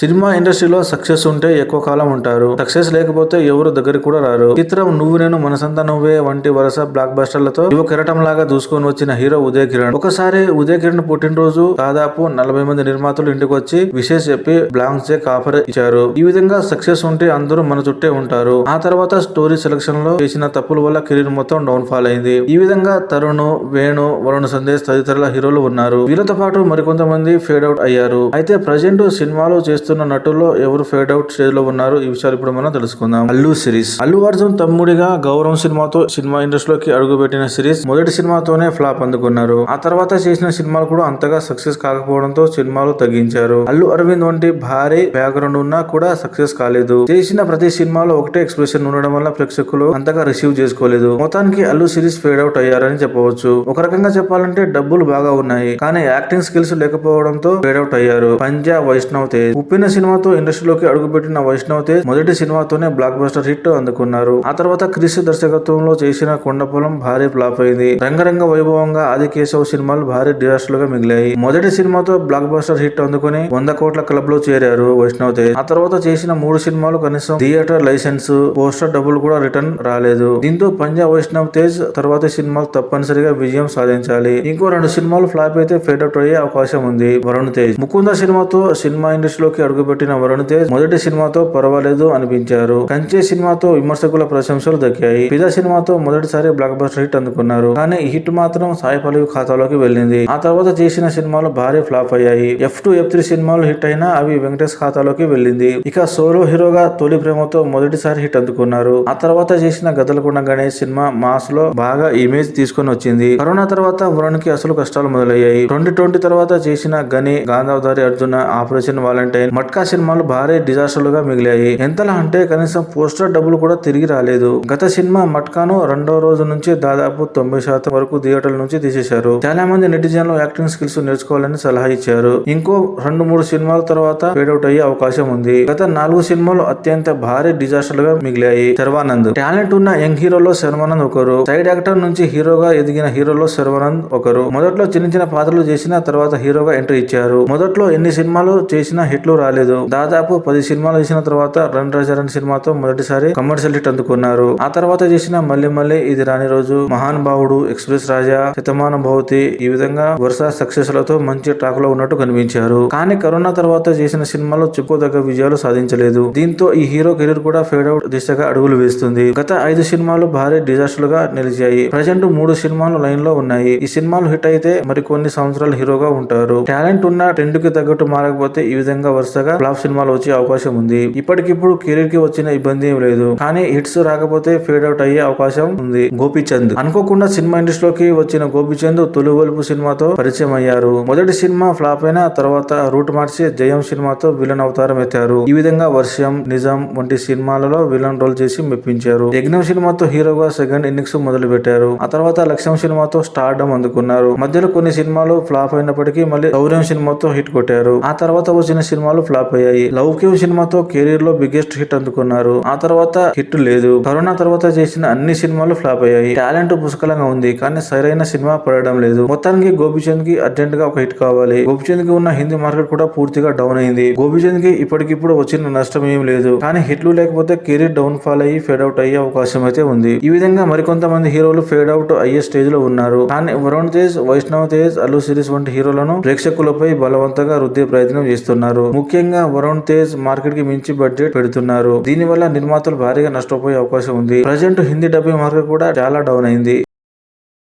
Cinema ఇండస్ట్రీలో success ఉంటే ఎక్కువ కాలం ఉంటారు. సక్సెస్ లేకపోతే ఎవరు దగ్గరికి కూడా రారు. చిత్రం నువ్వు నేను మనసంతా నువ్వే వంటి వరుస బ్లాక్ బస్టర్లతో యువ కిరటం లాగా దూసుకొని వచ్చిన హీరో ఉదయ్ కిరణ్. ఒకసారి ఉదయ్ కిరణ్ పుట్టినరోజు దాదాపు 40 మంది నిర్మాతలు ఇంటికి వచ్చి విషెస్ చెప్పి బ్లాంక్ చెక్ ఆఫర్ ఇచ్చారు. ఈ విధంగా సక్సెస్ ఉంటే అందరూ మన చుట్టే ఉంటారు. ఆ తర్వాత స్టోరీ సెలక్షన్ లో చేసిన తప్పుల వల్ల కెరీర్ మొత్తం డౌన్ ఫాల్ అయింది. ఈ విధంగా తరుణ్, వేణు, వరుణ్ సందేశ్ తదితరుల హీరోలు ఉన్నారు. వీళ్ళతో పాటు మరికొంతమంది ఫేడ్ అవుట్ అయ్యారు. అయితే ప్రజెంట్ సినిమాలో చేస్తున్న నటుల్లో ఎవరు ఫేడ్ అవుట్ స్టేజ్ లో ఉన్నారు, ఈ విషయాలు ఇప్పుడు మనం తెలుసుకుందాం. అల్లు సిరీస్. అల్లు అర్జున్ తమ్ముడిగా గౌరవం సినిమాతో సినిమా ఇండస్ట్రీలోకి అడుగుపెట్టిన సిరీస్ మొదటి సినిమాతోనే ఫ్లాప్ అందుకున్నారు. ఆ తర్వాత చేసిన సినిమాలు కూడా అంతగా సక్సెస్ కాకపోవడంతో సినిమాలు తగ్గించారు. అల్లు అరవింద్ వంటి భారీ బ్యాక్గ్రౌండ్ ఉన్నా కూడా సక్సెస్ కాలేదు. చేసిన ప్రతి సినిమాలో ఒకటే ఎక్స్ప్రెషన్ ఉండడం వల్ల ప్రేక్షకులు అంతగా రిసీవ్ చేసుకోలేదు. మొత్తానికి అల్లు సిరీస్ ఫేడ్ అవుట్ అయ్యారని చెప్పవచ్చు. ఒక రకంగా చెప్పాలంటే డబ్బులు బాగా ఉన్నాయి, కానీ యాక్టింగ్ స్కిల్స్ లేకపోవడంతో ఫేడ్ అవుట్ అయ్యారు. పంజా వైష్ణవ్ తేజ్. ఉప్పిన సినిమాతో ఇండస్ట్రీలోకి అడుగుపెట్టిన వైష్ణవ్ తేజ్ మొదటి సినిమాతోనే బ్లాక్ బస్టర్ హిట్ అందుకున్నారు. ఆ తర్వాత క్రిష్ దర్శకత్వంలో చేసిన కొండపొలం భారీ ఫ్లాప్ అయింది. రంగరంగ వైభవంగా ఆదికేశవ్ సినిమాలు భారీ డిజాస్టర్ గా మిగిలాయి. మొదటి సినిమాతో బ్లాక్ బస్టర్ హిట్ అందుకుని 100 కోట్ల క్లబ్ లో చేరారు వైష్ణవ్ తేజ్. ఆ తర్వాత చేసిన 3 సినిమాలు కనీసం థియేటర్ లైసెన్స్, పోస్టర్ డబ్బులు కూడా రిటర్న్ రాలేదు. దీంతో పంజా వైష్ణవ్ తేజ్ తర్వాత సినిమాలు తప్పనిసరిగా విజయం సాధించాలి. ఇంకో 2 సినిమాలు ఫ్లాప్ అయితే ఫేడ్ అవుట్ అయ్యే అవకాశం ఉంది. వరుణ్ తేజ్. ముకుంద సినిమాతో సినిమా ఇండస్ట్రీలోకి అడుగుపెట్టిన వరుణ్ తేజ్ మొదటి సినిమాతో పర్వాలేదు అనిపించారు. కంచె సినిమాతో విమర్శకుల ప్రశంసలు దక్కాయి. పిదా సినిమాతో మొదటిసారి బ్లాక్ బస్టర్ హిట్ అందుకున్నారు. కానీ ఈ హిట్ మాత్రం సాయి పల్లవి ఖాతాలోకి వెళ్ళింది. ఆ తర్వాత చేసిన సినిమాలు భారీ ఫ్లాప్ అయ్యాయి. F2, F3 సినిమాలు హిట్ అయినా అవి వెంకటేష్ ఖాతాలోకి వెళ్ళింది. ఇక సోలో హీరోగా తొలి ప్రేమతో మొదటిసారి హిట్ అందుకున్నారు. ఆ తర్వాత చేసిన గదలకొండ గణేష్ సినిమా మాస్ లో బాగా ఇమేజ్ తీసుకొని వచ్చింది. కరోనా తర్వాత వరుణ్ కి అసలు కష్టాలు మొదలయ్యాయి. 2020 తర్వాత చేసిన గని, గాంధావధారి అర్జున, ఆపరేషన్ వాలంటైన్, మట్కా సినిమాలు భారీ డిజాస్టర్లుగా మిగిలాయి. ఎంతలా అంటే కనీసం పోస్టర్ డబ్బులు కూడా తిరిగి రాలేదు. గత సినిమా మట్కాను 2వ రోజు నుంచి దాదాపు 90% వరకు థియేటర్ల నుంచి తీసేశారు. చాలా మంది నెటిజన్లు యాక్టింగ్ స్కిల్స్ నేర్చుకోవాలని సలహా ఇచ్చారు. ఇంకో 2-3 సినిమాల తర్వాత ఫేడ్ అవుట్ అయ్యే అవకాశం ఉంది. గత 4 సినిమాలు అత్యంత భారీ డిజాస్టర్లుగా మిగిలాయి. శర్వానంద్. టాలెంట్ ఉన్న యంగ్ హీరోలో శర్వానంద్ ఒకరు. సైడ్ యాక్టర్ నుంచి హీరోగా ఎదిగిన హీరోలో శర్వానంద్ ఒకరు. మొదట్లో చిన్న పాత్రలు చేసిన తర్వాత హీరోగా ఎంట్రీ ఇచ్చారు. మొదట్లో ఎన్ని సినిమాలు చేసినా హిట్లు రాలేదు. దాదాపు 10 సినిమాలు చేసిన తర్వాత రణరాజారాణి సినిమాతో మొదటిసారి కమర్షియల్ హిట్ అందుకున్నారు. ఆ తర్వాత చేసిన మళ్ళీ ఇది రాని రోజు, మహాన్ భావుడు, ఎక్స్ప్రెస్ రాజా, శతమాన భవతి, ఈ విధంగా వరుస సక్సెస్ లతో మంచి ట్రాక్ లో ఉన్నట్టు కనిపించారు. కానీ కరోనా తర్వాత చేసిన సినిమాలో చెప్పుకోదగ్గ విజయాలు సాధించలేదు. దీంతో ఈ హీరో కెరీర్ కూడా ఫేడ్ అవుట్ దిశగా అడుగులు వేస్తుంది. గత 5 సినిమాలు భారీ డిజాస్టర్ గా నిలిచాయి. ప్రజెంట్ 3 సినిమాలు లైన్ లో ఉన్నాయి. ఈ సినిమాలు హిట్ అయితే మరికొన్ని సంవత్సరాలు హీరోగా ఉంటారు. టాలెంట్ ఉన్న ట్రెండ్ కి తగ్గట్టు మారకపోతే ఈ విధంగా వరుసగా ఫ్లాప్ సినిమాలు వచ్చే అవకాశం ఉంది. ఇప్పటికిప్పుడు కెరీర్ కి వచ్చిన ఇబ్బంది ఏం లేదు, కానీ హిట్స్ రాకపోతే ఫేడ్ అవుట్ అయ్యే అవకాశం ఉంది. గోపీచంద్. అనుకోకుండా సినిమా ఇండస్ట్రీలోకి వచ్చిన గోపీచంద్ తొలివలుపు సినిమాతో పరిచయం అయ్యారు. మొదటి సినిమా ఫ్లాప్ అయిన తర్వాత రూట్ మార్చి జయం సినిమాతో విలన్ అవతారం ఎత్తారు. ఈ విధంగా వర్షం, నిజం వంటి సినిమాలలో విలన్ రోల్ చేసి మెప్పించారు. యజ్ఞం సినిమాతో హీరోగా సెకండ్ ఇన్నింగ్స్ మొదలు పెట్టారు. ఆ తర్వాత లక్ష్యం సినిమాతో స్టార్డమ్ అందుకున్నారు. మధ్యలో కొన్ని సినిమాలు ఫ్లాప్ అయినప్పటికీ మళ్ళీ శౌర్యం సినిమాతో హిట్ కొట్టారు. ఆ తర్వాత వచ్చిన సినిమాలు ఫ్లాప్ అయ్యాయి. లౌక్యం సినిమాతో కెరీర్ లో బిగ్గెస్ట్ హిట్ అందుకున్నారు. ఆ తర్వాత హిట్ లేదు. కరోనా తర్వాత చేసిన అన్ని సినిమాలు ఫ్లాప్ అయ్యాయి. టాలెంట్ పుష్కలంగా ఉంది, కానీ సరైన సినిమా పడడం లేదు. మొత్తానికి గోపీచంద్ కి అర్జెంట్ గా ఒక హిట్ కావాలి. గోపీచంద్ కి ఉన్న హిందీ మార్కెట్ కూడా పూర్తిగా డౌన్ అయింది. గోపీచంద్ కి ఇప్పటికిప్పుడు వచ్చిన నష్టం ఏం లేదు, కానీ హిట్లు లేకపోతే కెరీర్ డౌన్ ఫాల్ అయ్యి ఫేడ్ అవుట్ అయ్యే అవకాశం అయితే ఉంది. ఈ విధంగా మరికొంతమంది హీరోలు ఫేడ్ అవుట్ అయ్యే స్టేజ్ లో ఉన్నారు. కానీ వరుణ్ తేజ్, వైష్ణవ్ తేజ్, అల్లు సిరీస్ వంటి హీరోలను ప్రేక్షకులపై బలవంతంగా రుద్దే ప్రయత్నం చేస్తున్నారు. ముఖ్యంగా వరుణ్ తేజ్ మార్కెట్ కి మించి బడ్జెట్ పెడుతున్నారు. దీని వల్ల నిర్మాతలు భారీగా నష్టపోయే అవకాశం ఉంది. ప్రజెంట్ హిందీ డబ్బింగ్ మార్కెట్ కూడా చాలా డౌన్ అయింది.